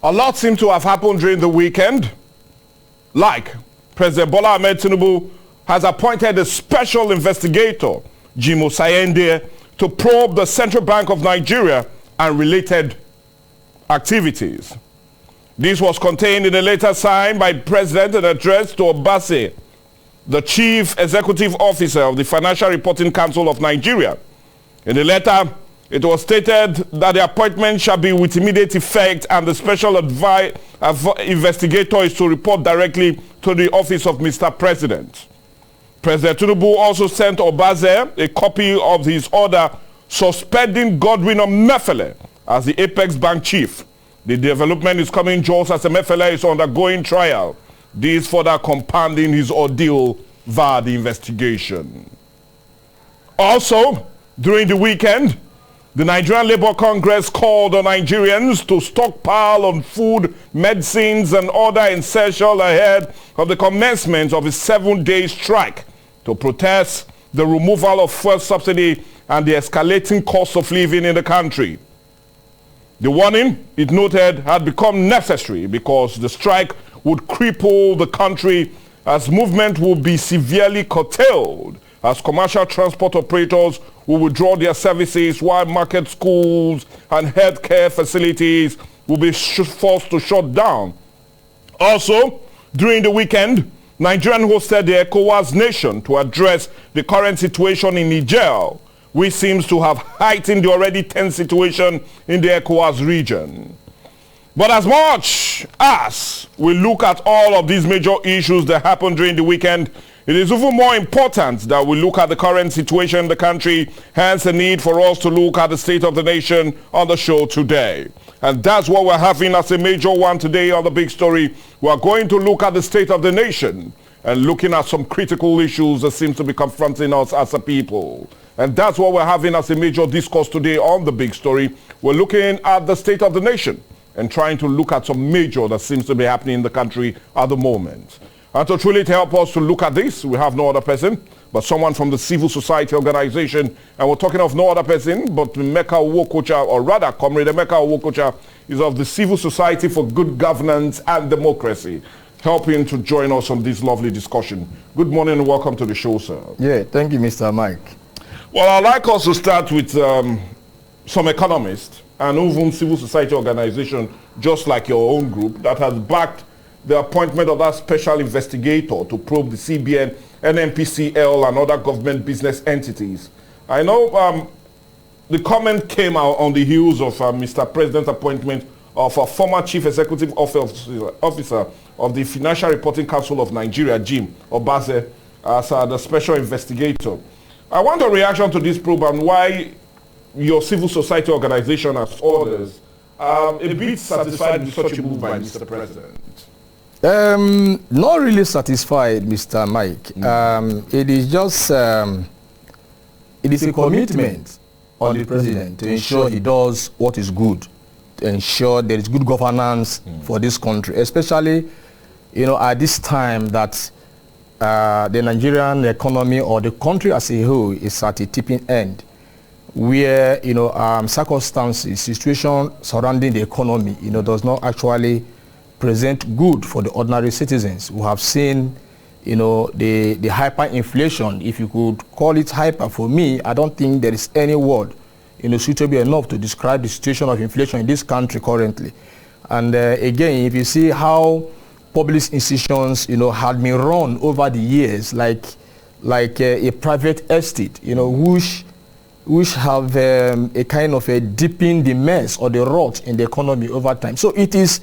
A lot seemed to have happened during the weekend. Like, President Bola Ahmed Tinubu has appointed a special investigator, Jim Osayende, to probe the Central Bank of Nigeria and related activities. This was contained in a letter signed by the President and addressed to Obase, the Chief Executive Officer of the Financial Reporting Council of Nigeria. In the letter, it was stated that the appointment shall be with immediate effect and the special investigator is to report directly to the office of Mr. President. President Tinubu also sent Obase a copy of his order suspending Godwin Omefele as the Apex Bank chief. The development is coming just as Omefele is undergoing trial. This further compounding his ordeal via the investigation. Also, during the weekend, the Nigerian Labour Congress called on Nigerians to stockpile on food, medicines and other essentials ahead of the commencement of a 7-day strike to protest the removal of fuel subsidy and the escalating cost of living in the country. The warning, it noted, had become necessary because the strike would cripple the country as movement would be severely curtailed as commercial transport operators will withdraw their services while market, schools and healthcare facilities will be forced to shut down. Also, during the weekend, Nigeria hosted the ECOWAS nation to address the current situation in Niger, which seems to have heightened the already tense situation in the ECOWAS region. But as much as we look at all of these major issues that happened during the weekend, it is even more important that we look at the current situation in the country, hence the need for us to look at the state of the nation on the show today. And that's what we're having as a major one today on the big story. We're going to look at the state of the nation and looking at some critical issues that seem to be confronting us as a people. And that's what we're having as a major discourse today on the big story. We're looking at the state of the nation and trying to look at some major that seems to be happening in the country at the moment. And to truly help us to look at this, we have no other person but someone from the civil society organization. And we're talking of no other person but Emeka Owokocha, or rather, Comrade Emeka Owokocha is of the Civil Society for Good Governance and Democracy, helping to join us on this lovely discussion. Good morning and welcome to the show, sir. Yeah, thank you, Mr. Mike. Well, I'd like us to start with some economists and even civil society organization, just like your own group, that has backed the appointment of that special investigator to probe the CBN, NNPCL, and other government business entities. I know the comment came out on the heels of Mr. President's appointment of a former Chief Executive Officer of the Financial Reporting Council of Nigeria, Jim Obase, as the special investigator. I want a reaction to this probe and why your civil society organization, as others, a bit satisfied with such a move by Mr. President. Not really satisfied, Mr. Mike. It is just, it is a commitment on the president to ensure he does what is good, to ensure there is good governance for this country, especially, you know, at this time that the Nigerian economy or the country as a whole is at a tipping end, where, you know, circumstances, situation surrounding the economy, you know, does not actually present good for the ordinary citizens. We have seen, you know, the hyperinflation, if you could call it hyper. For me, I don't think there is any word, you know, suitable enough to describe the situation of inflation in this country currently. And again, if you see how public institutions, you know, had been run over the years like a private estate, you know, which have a kind of a dipping the mess or the rot in the economy over time. So it is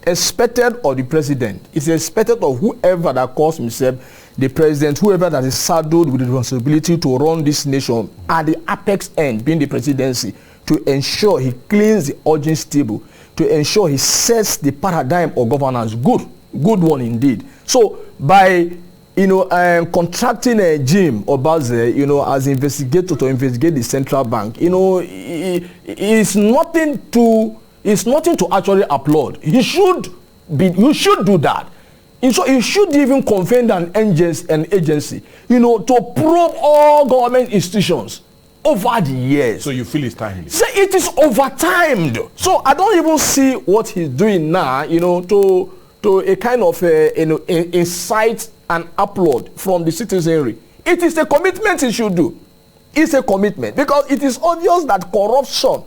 expected of the president, it's expected of whoever that calls himself the president, whoever that is saddled with the responsibility to run this nation at the apex end, being the presidency, to ensure he cleans the audience table, to ensure he sets the paradigm of governance. Good one indeed. So by, you know, contracting a Jim Obase, you know, as investigator to investigate the central bank, you know, it's nothing to actually applaud. You should do that. And so you should even convene an agency, you know, to probe all government institutions, over the years. So you feel it's timely? Say it is overtimed. So I don't even see what he's doing now, to a kind of incite and upload from the citizenry. It is a commitment he should do. It's a commitment because it is obvious that corruption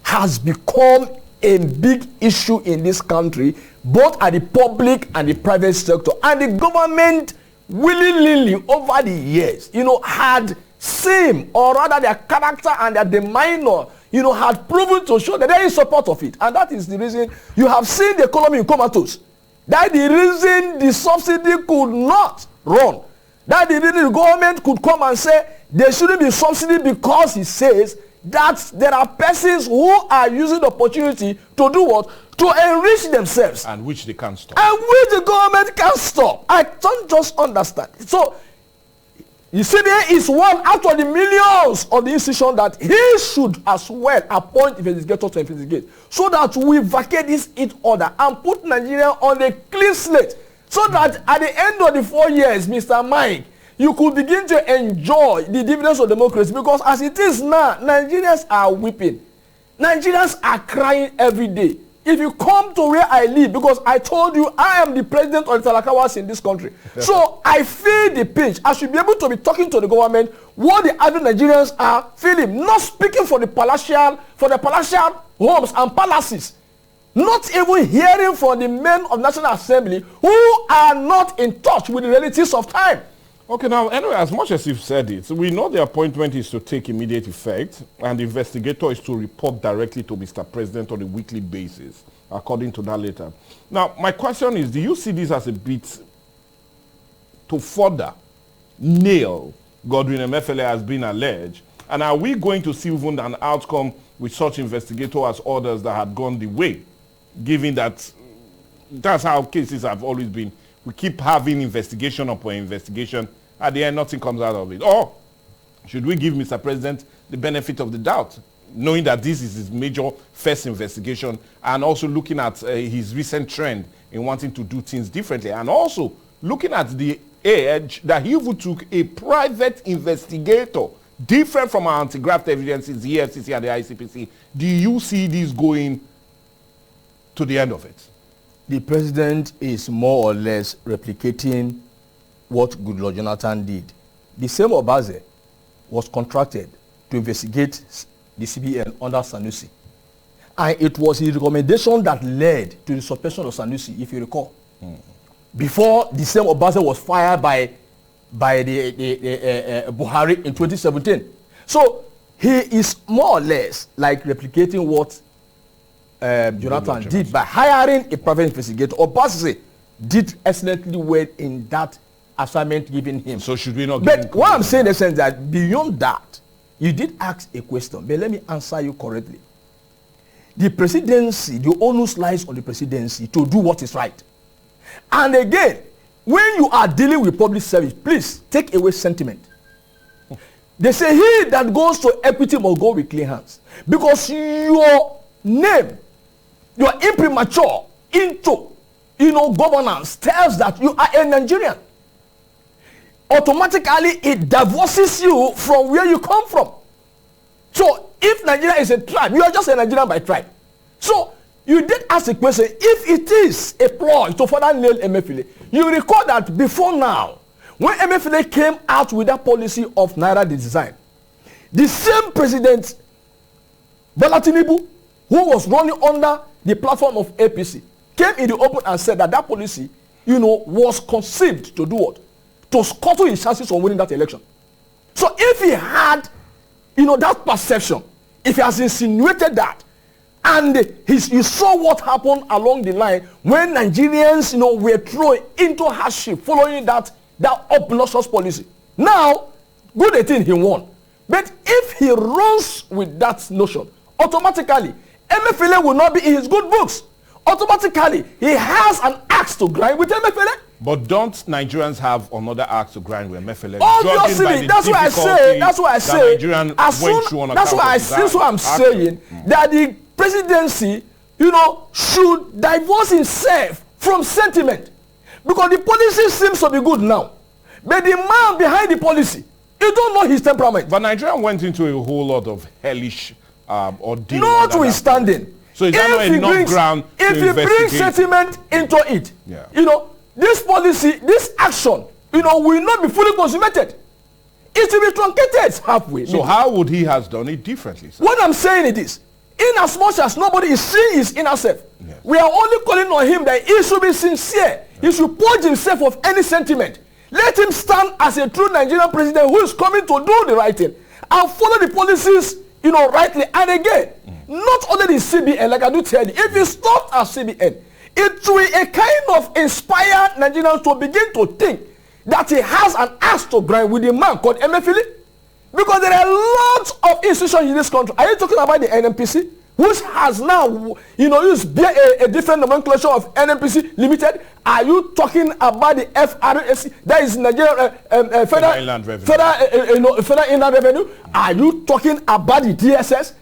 has become a big issue in this country, both at the public and the private sector. And the government willingly over the years, had same, or rather their character and their demeanor, had proven to show that there is support of it. And that is the reason you have seen the economy in comatose. That the reason the subsidy could not run. That the reason the government could come and say there shouldn't be subsidy because he says that there are persons who are using the opportunity to do what? To enrich themselves. And which they can't stop. And which the government can't stop. I don't just understand. So, you see, there is one out of the millions of the institution that he should as well appoint investigators to investigate, so that we vacate this order and put Nigeria on a clean slate, so that at the end of the 4 years, Mr. Mike, you could begin to enjoy the dividends of democracy. Because as it is now, Nigerians are weeping. Nigerians are crying every day. If you come to where I live, because I told you I am the president of the Talakawas in this country. So I feel the pinch. I should be able to be talking to the government what the other Nigerians are feeling. Not speaking for the palatial homes and palaces. Not even hearing from the men of National Assembly who are not in touch with the realities of time. Okay, now, anyway, as much as you've said it, we know the appointment is to take immediate effect, and the investigator is to report directly to Mr. President on a weekly basis, according to that letter. Now, my question is, do you see this as a bit to further nail Godwin Emefiele as being alleged? And are we going to see even an outcome with such investigator as others that had gone the way, given that that's how cases have always been? We keep having investigation upon investigation. At the end, nothing comes out of it. Or should we give Mr. President the benefit of the doubt, knowing that this is his major first investigation, and also looking at his recent trend in wanting to do things differently, and also looking at the edge that he even took a private investigator, different from our anti-graft evidences, the EFCC and the ICPC. Do you see this going to the end of it? The president is more or less replicating what Goodluck Jonathan did. The same Obaze was contracted to investigate the CBN under Sanusi. And it was his recommendation that led to the suspension of Sanusi, if you recall. Before the same Obaze was fired by the Buhari in 2017. So he is more or less like replicating what Jonathan did by hiring a private investigator. Obaze did excellently well in that assignment given him. So should we not? But what I'm saying in the sense that beyond that, you did ask a question, but let me answer you correctly. The presidency, the onus lies on the presidency to do what is right. And again, when you are dealing with public service, please take away sentiment. They say he that goes to equity must go with clean hands, because your name, your imprimatur into governance tells that you are a Nigerian. Automatically it divorces you from where you come from. So if Nigeria is a tribe, you are just a Nigerian by tribe. So you did ask a question, if it is a ploy to further nail Emefiele, you recall that before now, when Emefiele came out with that policy of Naira design, the same president, Bola Tinubu, who was running under the platform of APC, came in the open and said that policy, was conceived to do what? To scuttle his chances of winning that election. So if he had, that perception, if he has insinuated that, and you saw what happened along the line when Nigerians, were thrown into hardship following that obnoxious policy. Now, good thing he won. But if he runs with that notion, automatically, Emefiele will not be in his good books. Automatically, he has an axe to grind with Emefiele. But don't Nigerians have another axe to grind with Emefiele? Obviously, that's what I say. That's what I say. That's what I'm saying. That the presidency, should divorce himself from sentiment, because the policy seems to be good now, but the man behind the policy, You don't know his temperament. But Nigeria went into a whole lot of hellish ordeal. Notwithstanding, so is that not enough ground to investigate? If he brings sentiment into it, you know, this policy, this action, you know, will not be fully consummated. It will be truncated halfway. So how would he have done it differently, sir? What I'm saying it is, in as much as nobody is seeing his inner self, we are only calling on him that he should be sincere. He should purge himself of any sentiment. Let him stand as a true Nigerian president who is coming to do the right thing and follow the policies, you know, rightly. And again, not only the CBN, like I do tell you, if he stopped at CBN, it will a kind of inspire Nigerians to begin to think that he has an axe to grind with a man called Emefiele. Because there are lots of institutions in this country. Are you talking about the NNPC, which has now, you know, used a different nomenclature of NNPC Limited? Are you talking about the FRSC, that is Nigeria Federal Inland Revenue? Federal Inland Revenue? Are you talking about the DSS?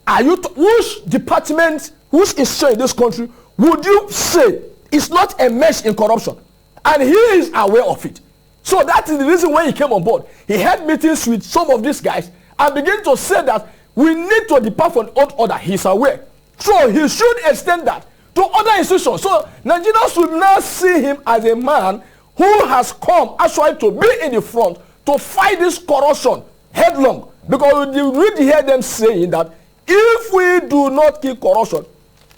Are you which department, which institution in this country would you say is not enmeshed in corruption? And he is aware of it. So that is the reason when he came on board. He had meetings with some of these guys and began to say that we need to depart from old order. He's aware. So he should extend that to other institutions. So Nigerians should now see him as a man who has come actually to be in the front to fight this corruption headlong. Because you really hear them saying that if we do not kill corruption,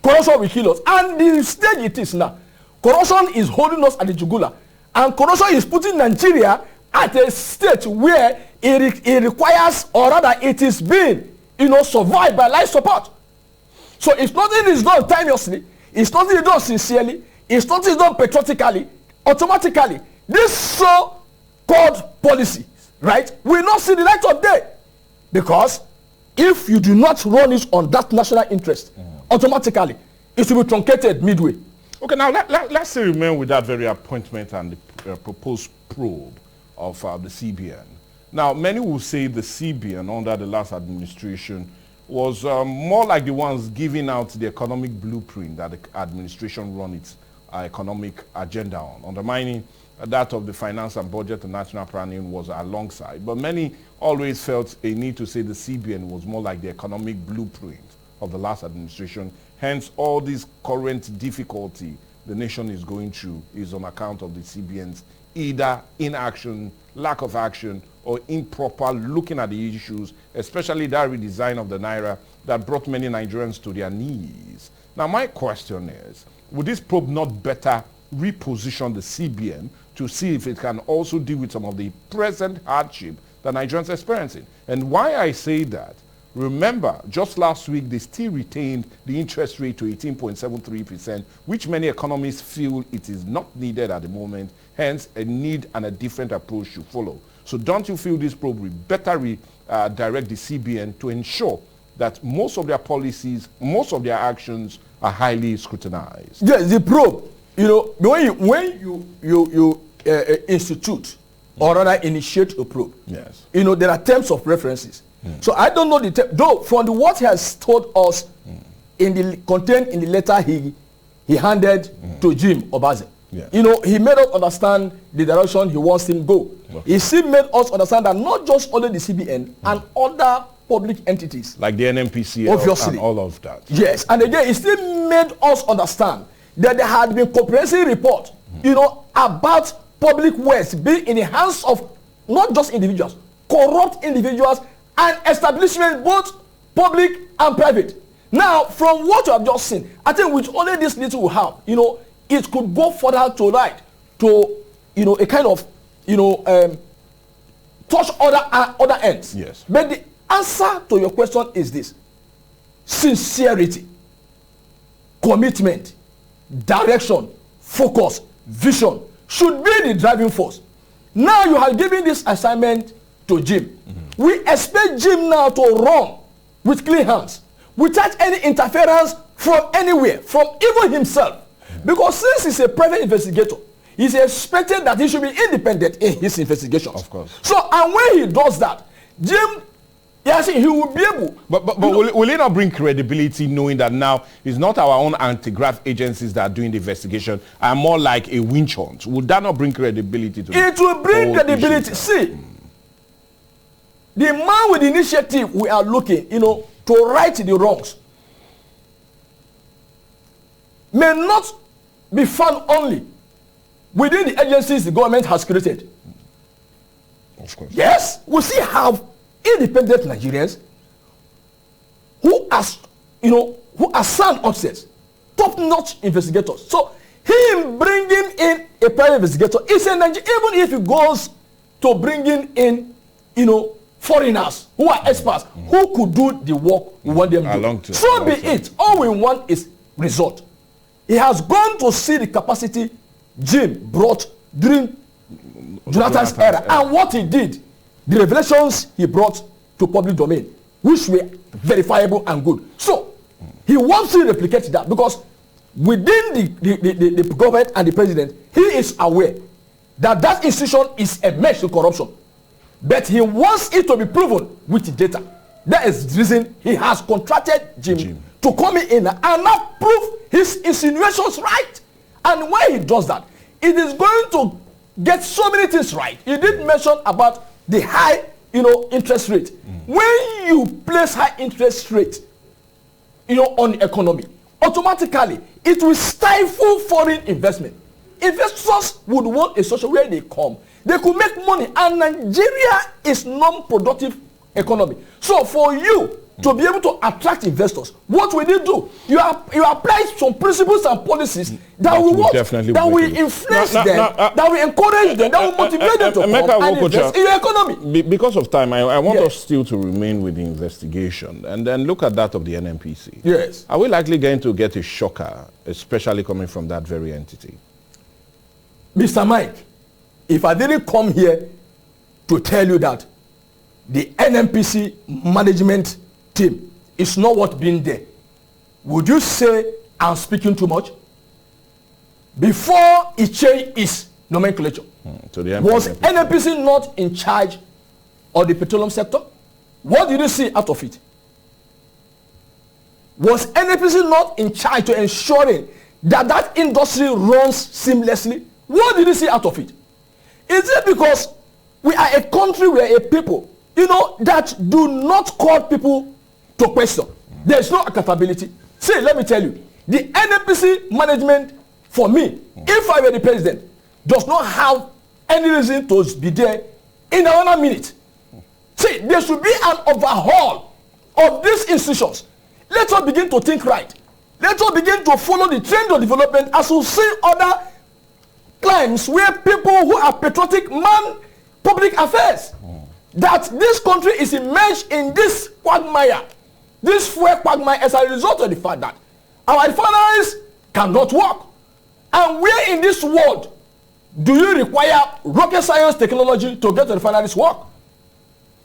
corruption will kill us. And the stage it is now, corruption is holding us at the jugular. And corruption is putting Nigeria at a state where it requires, or rather it is being, you know, survived by life support. So if nothing is done timelessly, if nothing is done sincerely, if nothing is done patriotically, automatically, this so-called policy, right, will not see the light of day. Because if you do not run it on that national interest, automatically, it will be truncated midway. Okay, now let's still remain with that very appointment and the proposed probe of the CBN. Now, many will say the CBN under the last administration was more like the ones giving out the economic blueprint that the administration run its economic agenda on, undermining that of the finance and budget and national planning was alongside. But many always felt a need to say the CBN was more like the economic blueprint of the last administration. Hence, all this current difficulty the nation is going through is on account of the CBN's either inaction, lack of action, or improper looking at the issues, especially that redesign of the Naira that brought many Nigerians to their knees. Now, my question is, would this probe not better reposition the CBN to see if it can also deal with some of the present hardship that Nigerians are experiencing? And why I say that, remember, just last week, they still retained the interest rate to 18.73%, which many economists feel it is not needed at the moment, hence a need and a different approach to follow. So don't you feel this probe will better direct the CBN to ensure that most of their policies, most of their actions are highly scrutinized? Yes, the probe, you know, when you institute or rather initiate a probe, yes, you know, there are terms of references. So I don't know the term, though from the what he has told us contained in the letter he handed to Jim Obaze. Yes. You know, he made us understand the direction he wants him to go. Well, he still made us understand that not just only the CBN and other public entities, like the NNPC obviously, and all of that. Yes, and again, he still made us understand that there had been comprehensive report, you know, about public wealth being in the hands of not just individuals, corrupt individuals and establishments, both public and private. Now, from what you have just seen, I think with only this little we have, you know, it could go further to you know, a kind of, you know, touch other ends. Yes. But the answer to your question is this: sincerity, commitment, direction, focus, vision should be the driving force. Now you have given this assignment to Jim. We expect Jim now to run with clean hands, without any interference from anywhere, from even himself. Because since he's a private investigator, he's expected that he should be independent in his investigation. Of course. So, and when he does that, Jim, yes, he will be able. But will it not bring credibility knowing that now it's not our own anti-graft agencies that are doing the investigation, and more like a winch hunt? Would that not bring credibility to it? It will bring credibility. See, the man with the initiative we are looking, to right the wrongs may not be found only within the agencies the government has created. Of course. Yes, we still have independent Nigerians who are sound officers, top-notch investigators. So him bringing in a private investigator is a Nigerian, even if he goes to bringing in, foreigners who are experts, who could do the work we want them to do. So be it. All we want is result. He has gone to see the capacity Jim brought during Jonathan's era, and what he did, the revelations he brought to public domain, which were verifiable and good. So he wants to replicate that, because within the government and the president, he is aware that that institution is a mesh to corruption, but he wants it to be proven with data. That is the reason he has contracted Jim to come in and now prove his insinuations right. And when he does that, it is going to get so many things right. He did mention about the high, interest rate. When you place high interest rate, on the economy, automatically it will stifle foreign investment. Investors would want a situation where they come, they could make money, and Nigeria is non-productive economy. So for you to be able to attract investors, what will you do? You apply some principles and policies that will influence them, that will encourage them, that will motivate them to come and invest in your economy. Because of time, I want us still to remain with the investigation and then look at that of the NNPC. Yes. Are we likely going to get a shocker, especially coming from that very entity? Mr. Mike, if I didn't come here to tell you that the NNPC management team is not what been there, would you say I'm speaking too much? Before it changed its nomenclature, was NNPC not in charge of the petroleum sector? What did you see out of it? Was NNPC not in charge to ensuring that that industry runs seamlessly? What did you see out of it? Is it because we are a country, we are a people, that do not call people to question? There is no accountability. See, let me tell you, the NNPC management, for me, if I were the president, does not have any reason to be there in another minute. See, there should be an overhaul of these institutions. Let us begin to think right. Let us begin to follow the trend of development, as we see other climes where people who are patriotic man public affairs, that this country is immersed in this quagmire, this fuel quagmire, as a result of the fact that our refineries cannot work. And where in this world do you require rocket science technology to get the refineries work?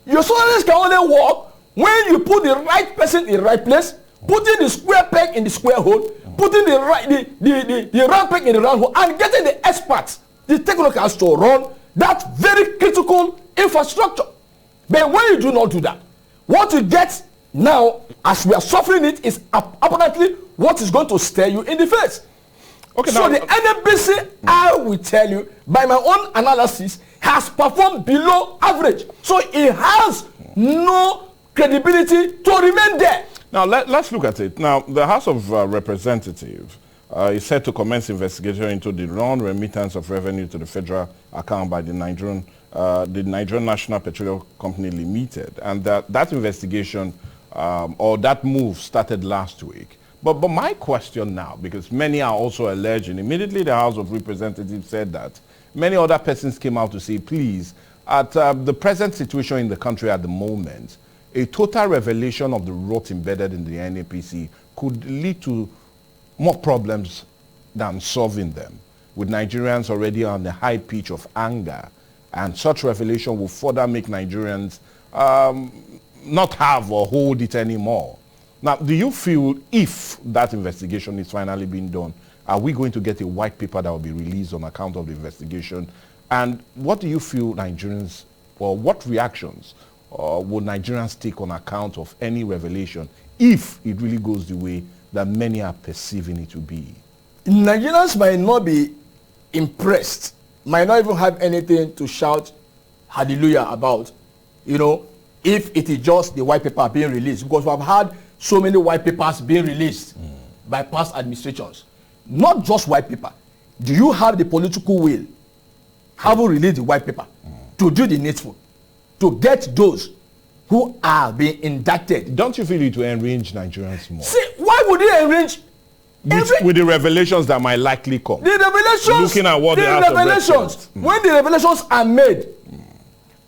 Your refineries can only work when you put the right person in the right place, putting the square peg in the square hole, putting the round peg in the round hole, and getting the experts, the technocrats, to run that very critical infrastructure. But when you do not do that, what you get now, as we are suffering it, is apparently what is going to stare you in the face. Okay, so the NNPC, I will tell you, by my own analysis, has performed below average. So it has no credibility to remain there. Now, let's look at it. Now, the House of Representatives is set to commence investigation into the non-remittance of revenue to the federal account by the Nigerian National Petroleum Company Limited. And that investigation, or that move, started last week. But my question now, because many are also alleging, immediately the House of Representatives said that, many other persons came out to say, please, at the present situation in the country at the moment, a total revelation of the rot embedded in the NNPC could lead to more problems than solving them, with Nigerians already on the high pitch of anger. And such revelation will further make Nigerians not have or hold it anymore. Now, do you feel if that investigation is finally being done, are we going to get a white paper that will be released on account of the investigation? And what do you feel Nigerians, or what reactions would Nigerians take on account of any revelation if it really goes the way that many are perceiving it to be? Nigerians might not be impressed, might not even have anything to shout hallelujah about, if it is just the white paper being released, because we have had so many white papers being released by past administrations. Not just white paper. Do you have the political will, having released the white paper, to do the needful, to get those who are being indicted? Don't you feel it will enrage Nigerians more? See, why would they enrage? With the revelations that might likely come. The revelations. Looking at what the revelations. When the revelations are made,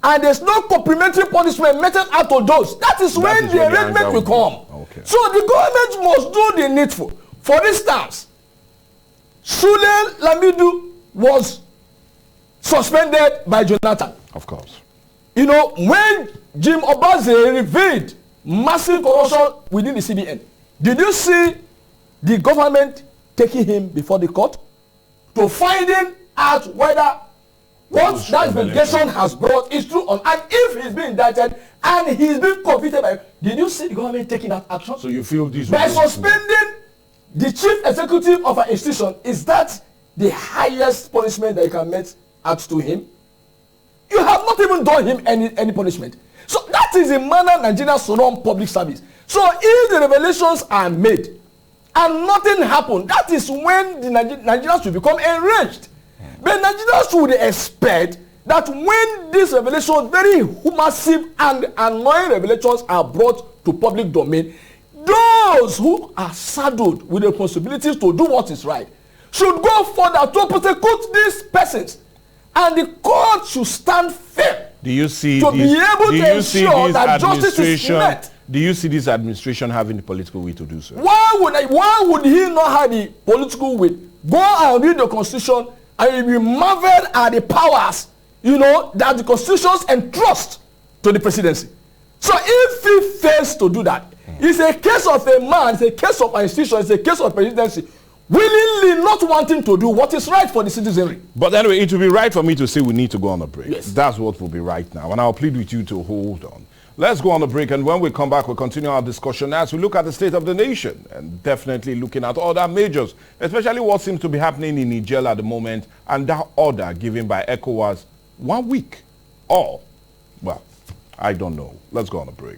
and there's no complementary punishment meted out of those, that is when the arrangement will come. Okay. So the government must do the needful. For instance, Sule Lamidu was suspended by Jonathan. Of course. You know, when Jim Obaze revealed massive corruption within the CBN, did you see the government taking him before the court to finding out whether what that investigation has brought is true or, and if he's been indicted and he's been convicted by, did you see the government taking that action? So you feel this by suspending the chief executive of an institution? Is that the highest punishment that you can met out to him? You have not even done him any punishment. So that is the manner Nigerians run public service. So if the revelations are made and nothing happened, that is when the Nigerians will become enraged. But Nigerians would expect that when these revelations, very massive and annoying revelations, are brought to public domain, those who are saddled with the responsibilities to do what is right should go further to prosecute these persons, and the court should stand firm. Do you see to be able to ensure that justice is met? Do you see this administration having the political will to do so? Why would he not have the political will? Go and read the Constitution, and you will marvel at the powers, you know, that the Constitution entrusts to the presidency. So if he fails to do that, it's a case of a man, it's a case of an institution, it's a case of presidency willingly not wanting to do what is right for the citizenry. But anyway, it will be right for me to say we need to go on a break. Yes. That's what will be right now. And I'll plead with you to hold on. Let's go on a break, and when we come back, we'll continue our discussion as we look at the state of the nation and definitely looking at other majors, especially what seems to be happening in Niger at the moment and that order given by ECOWAS 1 week. Or, well, I don't know. Let's go on a break.